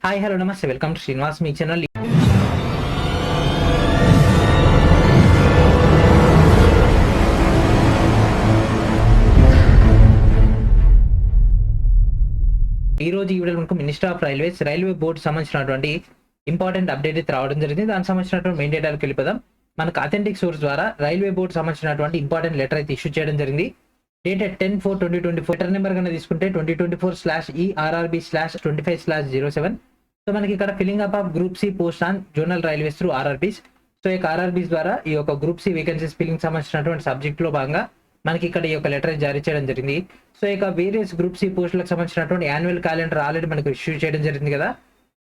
Hi hello నమస్తే welcome to Srinivas me channel. ఈ రోజు ఈ వీడియోలో మనకు మినిస్టర్ ఆఫ్ రైల్వే బోర్డు సంబంధించినటువంటి ఇంపార్టెంట్ అప్డేట్ అయితే రావడం జరిగింది. దానికి సంబంధించినటువంటి మెయిన్ డేటాలకు వెళ్ళిపోదాం. మనకు అథెంటిక్ సోర్స్ ద్వారా రైల్వే బోర్డు సంబంధించినటువంటి ఇంపార్టెంట్ లెటర్ అయితే ఇష్యూ చేయడం జరిగింది. డేటెడ్ 10/4/2024. లెటర్ నెంబర్ కన్నా తీసుకుంటే 2024/ERRB/25/07. సో మనకి ఇక్కడ filling up of group C post on zonal railways through RRBs. So ఈ ఆర్ఆర్బీస్ ద్వారా ఈ యొక్క గ్రూప్ సి వేకెన్సీస్ ఫిల్లింగ్ సంబంధించినటువంటి సబ్జెక్ట్ లో భాగంగా మనకి ఇక్కడ ఈ యొక్క లెటర్ జారీ చేయడం జరిగింది. సో ఇక వేరియస్ గ్రూప్ సి పోస్టులకు సంబంధించినటువంటి యాన్యువల్ క్యాలెండర్ ఆల్రెడీ మనకు ఇష్యూ చేయడం జరిగింది కదా.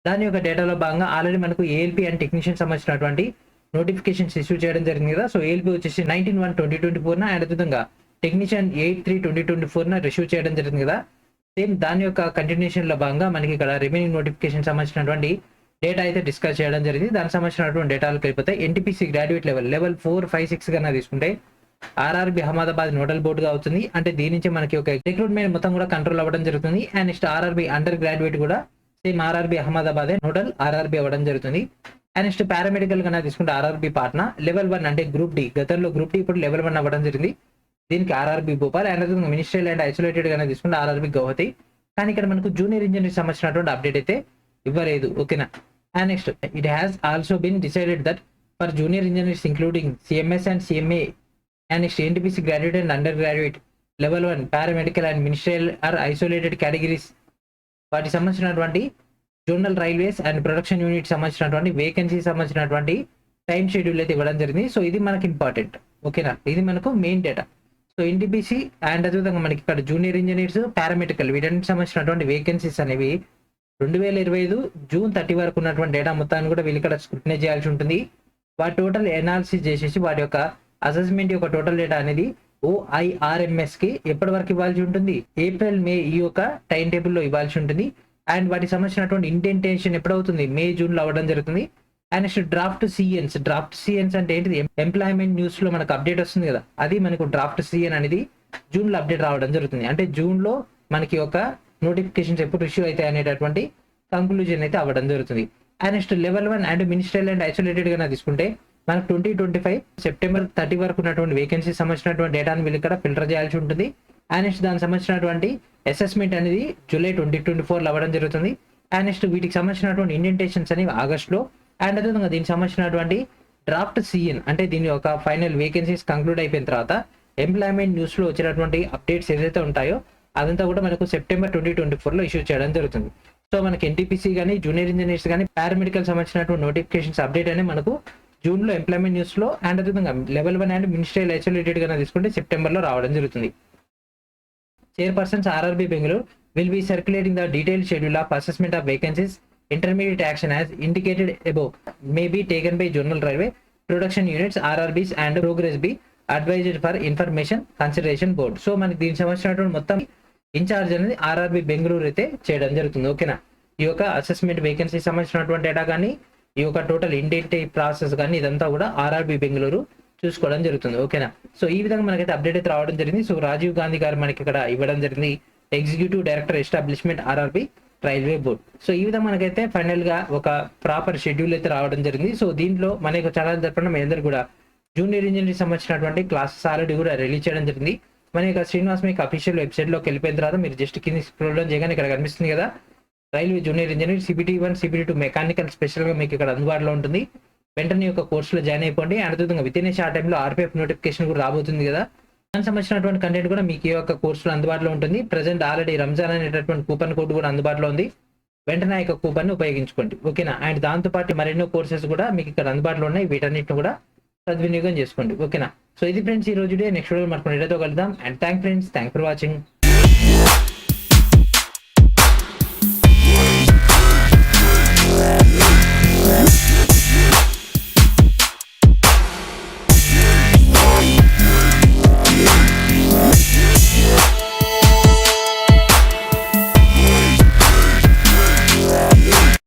దాని యొక్క డేటాలో భాగంగా ఆల్రెడీ మనకు ఏఎల్పీ అండ్ టెక్నీషియన్ సంబంధించినటువంటి నోటిఫికేషన్స్ ఇష్యూ చేయడం జరిగింది కదా. సో ఏఎల్పీ వచ్చేసి 19/1/2024 అండ్ అదేవిధంగా టెక్నీషియన్ 8/3/2024 రిసీవ్ చేయడం జరిగింది కదా. సేమ్ దాని యొక్క కంటిన్యూషన్ లో భాగంగా మనకి ఇక్కడ రిమైనింగ్ నోటిఫికేషన్ సంబంధించినటువంటి డేటా అయితే డిస్కస్ చేయడం జరిగింది. దానికి సంబంధించినటువంటి డేటాలకు వెళ్ళిపోతే ఎన్టీపీసీ గ్రాడ్యుయేట్ లెవెల్ 4, 5, 6 కన్నా తీసుకుంటే ఆర్ఆర్బీ అహ్మదాబాద్ నోడల్ బోర్డుగా అవుతుంది. అంటే దీని నుంచి మనకి ఒక రిక్రూట్మెంట్ మొత్తం కూడా కంట్రోల్ అవ్వడం జరుగుతుంది. And next RRB undergraduate కూడా same RRB Ahmedabad nodal RRB అవ్వడం జరుగుతుంది. అండ్ నెక్స్ట్ పారామెడికల్ కన్నా తీసుకుంటే ఆర్ఆర్బీ పాట్నా లెవెల్ 1 అంటే గ్రూప్ డి, గతంలో గ్రూప్ డి ఇప్పుడు లెవెల్ 1 అవ్వడం జరిగింది. దీనికి RRB Bhopal and ministerial and isolated గానే తీసుకుంటే ఆర్ఆర్బీ గౌహతి. కానీ ఇక్కడ మనకు జూనియర్ ఇంజనీర్ సంబంధించినటువంటి అప్డేట్ అయితే ఇవ్వలేదు. ఓకేనా. And next it has also been decided that for junior engineers including CMS and CMA and next NTPC graduate and under graduate level 1 paramedical and ministerial are isolated categories వాటికి సంబంధించినటువంటి zonal railways and production unit సంబంధించినటువంటి vacancy సంబంధించినటువంటి time schedule అయితే ఇవ్వడం జరిగింది. So ఇది మనకి important. ఓకేనా, ఇది మనకు main data. So NTPC and అదేవిధంగా మనకి ఇక్కడ జూనియర్ ఇంజనీర్స్ పారామెడికల్ వీటన్నిటికి సంబంధించినటువంటి వేకెన్సీస్ అనేవి 2025 జూన్ 30 వరకు ఉన్నటువంటి డేటా మొత్తాన్ని కూడా వీళ్ళు ఇక్కడ స్క్రూటినైజ్ చేయాల్సి ఉంటుంది. వాటి టోటల్ ఎనాలిసిస్ చేసేసి వాటి యొక్క అసెస్మెంట్ యొక్క టోటల్ డేటా అనేది OIRMS కి ఎప్పటి వరకు ఇవ్వాల్సి ఉంటుంది, ఏప్రిల్ మే ఈ యొక్క టైం టేబుల్ లో ఇవ్వాల్సి ఉంటుంది. అండ్ వాటికి సంబంధించినటువంటి ఇండెంటేషన్ ఎప్పుడవుతుంది, మే జూన్ లో అవ్వడం జరుగుతుంది. అండ్ నెక్స్ట్ డ్రాఫ్ట్ సిఎన్స్ అంటే ఏంటిది, ఎంప్లాయ్మెంట్ న్యూస్ లో మనకు అప్డేట్ వస్తుంది కదా, అది మనకు డ్రాఫ్ట్ సిఎన్ అనేది జూన్ లో అప్డేట్ రావడం జరుగుతుంది. అంటే జూన్ లో మనకి ఒక నోటిఫికేషన్స్ ఎప్పుడు ఇష్యూ అవుతాయి అనేటటువంటి కంక్లూజన్ అయితే అవ్వడం జరుగుతుంది. And next level 1 and ministerial and isolated గా తీసుకుంటే మనకు 2025 సెప్టెంబర్ 30 వరకు ఉన్నటువంటి వేకెన్సీ సంబంధించినటువంటి డేటాను వీళ్ళు ఇక్కడ ఫిల్టర్ చేయాల్సి ఉంటుంది. అండ్ నెక్స్ట్ దానికి సంబంధించినటువంటి అసెస్మెంట్ అనేది జూలై 2024 అవ్వడం జరుగుతుంది. అండ్ నెక్స్ట్ వీటికి సంబంధించినటువంటి ఇండెంటేషన్స్ అనేవి ఆగస్టులో. అండ్ అదేవిధంగా దీనికి సంబంధించినటువంటి డ్రాఫ్ట్ సిఎన్ అంటే దీని యొక్క ఫైనల్ వేకెన్సీస్ కంక్లూడ్ అయిపోయిన తర్వాత ఎంప్లాయ్మెంట్ న్యూస్ లో వచ్చినటువంటి అప్డేట్స్ ఏదైతే ఉంటాయో అదంతా కూడా మనకు సెప్టెంబర్ 2024 లో ఇష్యూ చేయడం జరుగుతుంది. సో మనకి ఎన్టీపీసీ కానీ జూనియర్ ఇంజనీర్స్ కానీ పారామెడికల్ సంబంధించినటువంటి నోటిఫికేషన్స్ అప్డేట్ అనేది మనకు జూన్ లో ఎంప్లాయ్మెంట్ న్యూస్ లో అండ్ అదేవిధంగా లెవెల్ 1 అండ్ మినిస్ట్రియల్ ఐసోలేటెడ్ గా తీసుకుంటే సెప్టెంబర్ లో రావడం జరుగుతుంది. Chairpersons RRB Bengaluru will be circulating the detailed schedule of assessment of vacancies. Intermediate action as indicated above may be taken by Zonal Railway Production Units, RRBs and Progress be advised for information consideration board. So మనకి దీనికి సంబంధించినటువంటి మొత్తం incharge అనేది RRB Bengaluru అయితే చేయడం జరుగుతుంది. ఓకేనా, ఈ యొక్క అసెస్మెంట్ వేకెన్సీ సంబంధించినటువంటి డేటా కానీ ఈ యొక్క టోటల్ ఇండెంట్ ప్రాసెస్ కానీ ఇదంతా కూడా ఆర్ఆర్బీ బెంగళూరు చూసుకోవడం జరుగుతుంది. ఓకేనా, సో ఈ విధంగా మనకైతే అప్డేట్ అయితే రావడం జరిగింది. సో రాజీవ్ గాంధీ గారు మనకి ఇక్కడ ఇవ్వడం జరిగింది, executive director establishment RRB railway board. So ఈ విధంగా మనకైతే ఫైనల్ గా ఒక ప్రాపర్ షెడ్యూల్ అయితే రావడం జరిగింది. సో దీంట్లో మనకు చాలా తరపున మీ అందరూ కూడా జూనియర్ ఇంజనీరింగ్ సంబంధించినటువంటి క్లాసెస్ ఆల్రెడీ కూడా రిలీజ్ చేయడం జరిగింది. మన యొక్క శ్రీనివాస్ మీకు అఫీషియల్ వెబ్సైట్ లోకి వెళ్ళిపోయిన తర్వాత మీరు జస్ట్ కింద స్క్రోల్ డౌన్ చేయగానే ఇక్కడ కనిపిస్తుంది కదా railway junior engineer CPT1 CPT2 mechanical special గా మీకు ఇక్కడ అందుబాటులో ఉంటుంది. వెంటనే యొక్క కోర్సులో జాయిన్ అయిపోండి. అదేవిధంగా విత్ ఇన్ ఏ షార్ట్ టైంలో RPF నోటిఫికేషన్ కూడా రాబోతుంది కదా, దానికి సంబంధించినటువంటి కంటెంట్ కూడా మీకు ఈ యొక్క కోర్సులో అందుబాటులో ఉంటుంది. ప్రెసెంట్ ఆల్రెడీ రంజాన్ అనేటటువంటి కూపన్ కోడ్ కూడా అందుబాటులో ఉంది. వెంటనే ఆ యొక్క కూపన్ ఉపయోగించుకోండి. ఓకేనా, అండ్ దాంతోపాటు మరెన్నో కోర్సెస్ కూడా మీకు ఇక్కడ అందుబాటులో ఉన్నాయి. వీటన్నిటిని కూడా సద్వినియోగం చేసుకోండి. ఓకేనా, సో ఇది ఫ్రెండ్స్ ఈ రోజు నెక్స్ట్ వీడియో మనకు కలుద్దాం. And thank for watching.